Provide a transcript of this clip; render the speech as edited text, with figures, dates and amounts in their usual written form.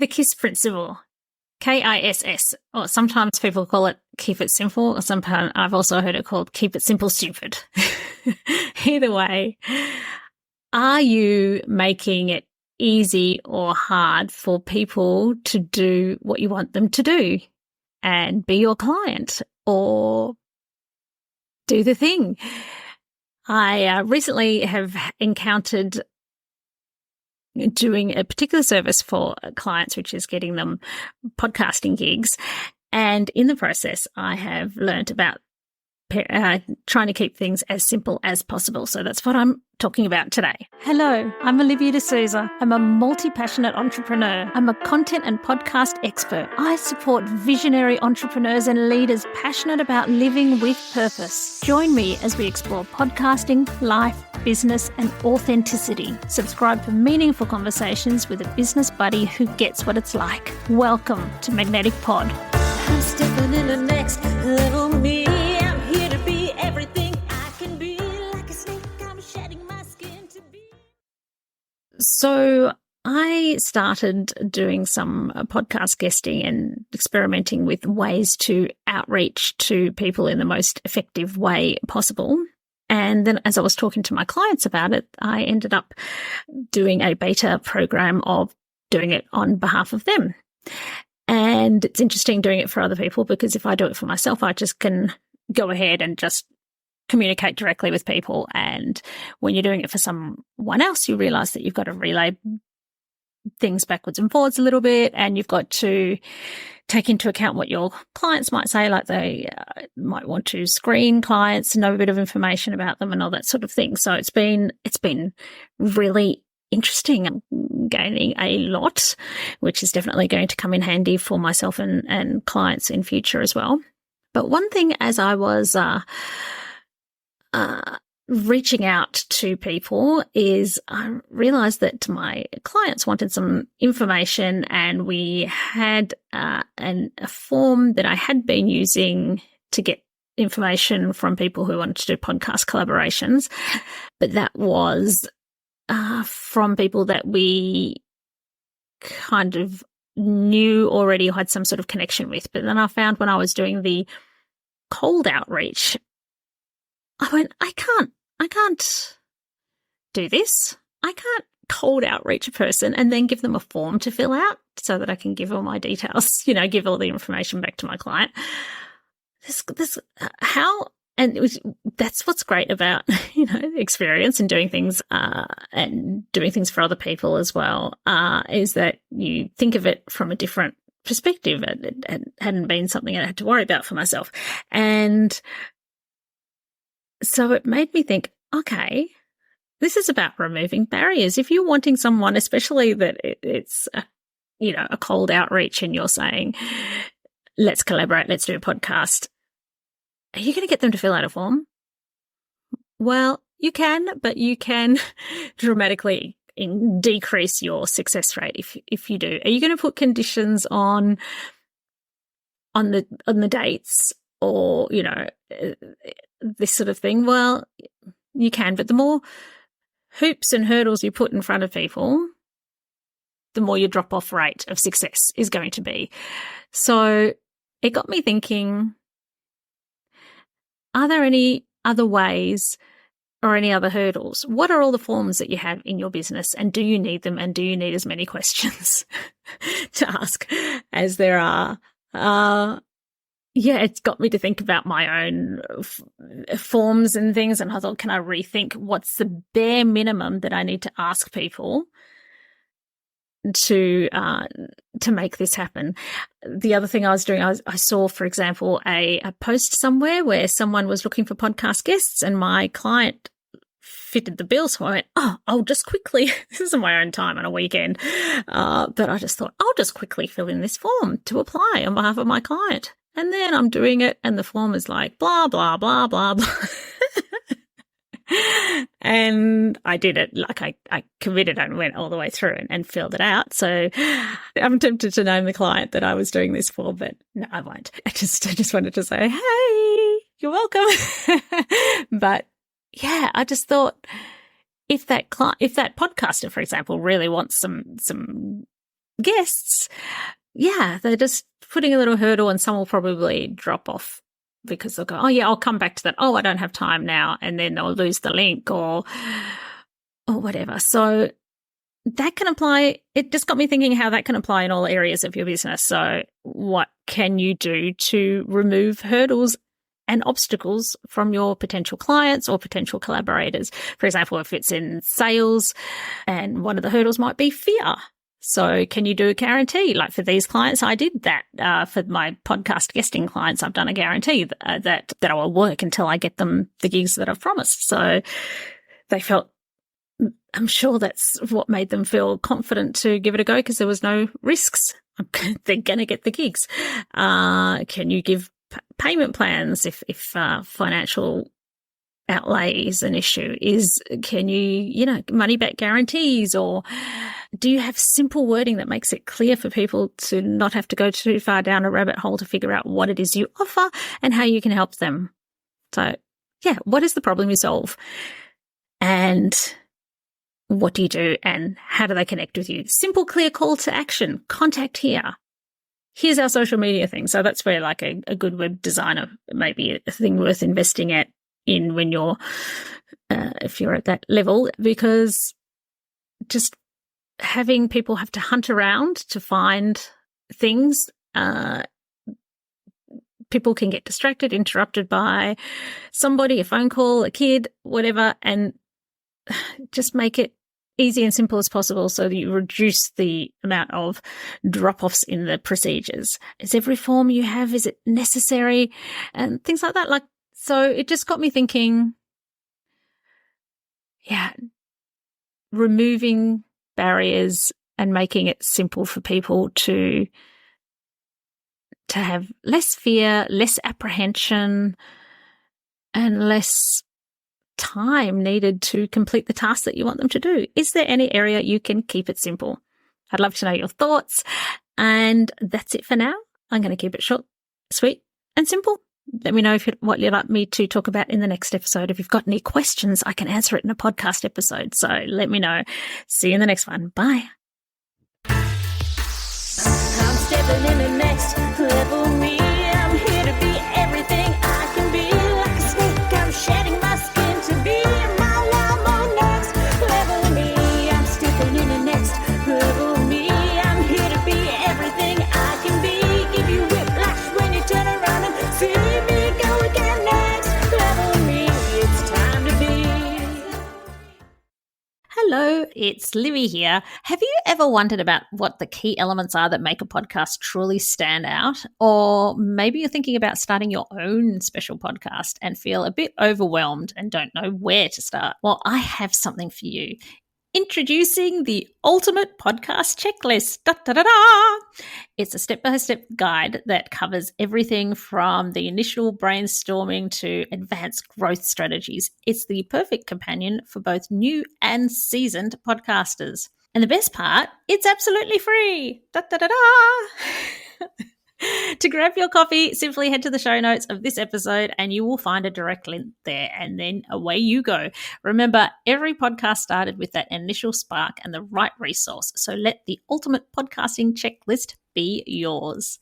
The KISS principle, KISS, or sometimes people call it keep it simple, or sometimes I've also heard it called keep it simple stupid. Either way, are you making it easy or hard for people to do what you want them to do and be your client or do the thing? I recently have encountered doing a particular service for clients, which is getting them podcasting gigs. And in the process, I have learnt about trying to keep things as simple as possible. So that's what I'm talking about today. Hello, I'm Olivia D'Souza. I'm a multi-passionate entrepreneur. I'm a content and podcast expert. I support visionary entrepreneurs and leaders passionate about living with purpose. Join me as we explore podcasting, life, business, and authenticity. Subscribe for meaningful conversations with a business buddy who gets what it's like. Welcome to Magnetic Pod. I'm stepping in the next little me. I'm here to be everything I can be. Like a snake, I'm shedding my skin to be. So I started doing some podcast guesting and experimenting with ways to outreach to people in the most effective way possible. And then as I was talking to my clients about it, I ended up doing a beta program of doing it on behalf of them. And it's interesting doing it for other people because if I do it for myself, I just can go ahead and just communicate directly with people. And when you're doing it for someone else, you realize that you've got to relay things backwards and forwards a little bit, and you've got to take into account what your clients might say, like they might want to screen clients, know a bit of information about them and all that sort of thing. So it's been really interesting. I'm gaining a lot, which is definitely going to come in handy for myself and clients in future as well. But one thing as I was reaching out to people is I realized that my clients wanted some information, and we had a form that I had been using to get information from people who wanted to do podcast collaborations, but that was from people that we kind of knew already or had some sort of connection with. But then I found when I was doing the cold outreach, I went, I can't do this. I can't cold outreach a person and then give them a form to fill out so that I can give all my details, give all the information back to my client. That's what's great about, experience and doing things for other people as well, is that you think of it from a different perspective. It hadn't been something I had to worry about for myself. And so it made me think, okay, this is about removing barriers. If you're wanting someone, especially that it's, a cold outreach and you're saying, let's collaborate, let's do a podcast, are you going to get them to fill out a form? Well, you can, but you can dramatically decrease your success rate if you do. Are you going to put conditions on the dates or, this sort of thing? Well, you can, but the more hoops and hurdles you put in front of people, the more your drop-off rate of success is going to be. So it got me thinking, are there any other ways or any other hurdles? What are all the forms that you have in your business, and do you need them, and do you need as many questions to ask as there are? It's got me to think about my own forms and things, and I thought, can I rethink what's the bare minimum that I need to ask people to make this happen? The other thing I was doing, I saw, for example, a post somewhere where someone was looking for podcast guests, and my client fitted the bill. So I went, I'll just quickly, this is on my own time on a weekend, but I just thought, I'll just quickly fill in this form to apply on behalf of my client. And then I'm doing it, and the form is like, blah, blah, blah, blah, blah. And I did it, like I committed and went all the way through and filled it out. So I'm tempted to name the client that I was doing this for, but no, I won't. I just wanted to say, hey, you're welcome. But yeah, I just thought if that podcaster, for example, really wants some guests, yeah, they're just putting a little hurdle, and some will probably drop off because they'll go, oh yeah, I'll come back to that. Oh, I don't have time now. And then they'll lose the link or whatever. So that can apply. It just got me thinking how that can apply in all areas of your business. So what can you do to remove hurdles and obstacles from your potential clients or potential collaborators? For example, if it's in sales, and one of the hurdles might be fear. So can you do a guarantee? Like for these clients, I did that. For my podcast guesting clients, I've done a guarantee that I will work until I get them the gigs that I've promised. So they felt, I'm sure that's what made them feel confident to give it a go, because there was no risks. They're going to get the gigs. Can you give payment plans if financial outlay is an issue? Can you money back guarantees, or do you have simple wording that makes it clear for people to not have to go too far down a rabbit hole to figure out what it is you offer and how you can help them? So yeah, what is the problem you solve? And what do you do, and how do they connect with you? Simple, clear call to action. Contact here. Here's our social media thing. So that's where like a good web designer may be a thing worth investing in when you're, if you're at that level, because just having people have to hunt around to find things, people can get distracted, interrupted by somebody, a phone call, a kid, whatever, and just make it easy and simple as possible so that you reduce the amount of drop-offs in the procedures. Is every form you have, is it necessary? And things like that. So it just got me thinking, yeah, removing barriers and making it simple for people to have less fear, less apprehension, and less time needed to complete the task that you want them to do. Is there any area you can keep it simple? I'd love to know your thoughts. And that's it for now. I'm going to keep it short, sweet, and simple. Let me know what you'd like me to talk about in the next episode. If you've got any questions, I can answer it in a podcast episode. So let me know. See you in the next one. Bye. I'm stepping in the next level me. I'm here to be everything I can be. Like a snake, I'm shedding my skin to be my level next level me. I'm stepping in the next level me. I'm here to be everything I can be. Give you whiplash when you turn around and see me go again. Next level me. It's time to be. Hello, it's Livy here. Have you ever wondered about what the key elements are that make a podcast truly stand out? Or maybe you're thinking about starting your own special podcast and feel a bit overwhelmed and don't know where to start. Well, I have something for you. Introducing the Ultimate Podcast Checklist. Da, da, da, da. It's a step-by-step guide that covers everything from the initial brainstorming to advanced growth strategies. It's the perfect companion for both new and seasoned podcasters. And the best part, it's absolutely free. Da, da, da, da. To grab your copy, simply head to the show notes of this episode and you will find a direct link there, and then away you go. Remember, every podcast started with that initial spark and the right resource. So let the Ultimate Podcasting Checklist be yours.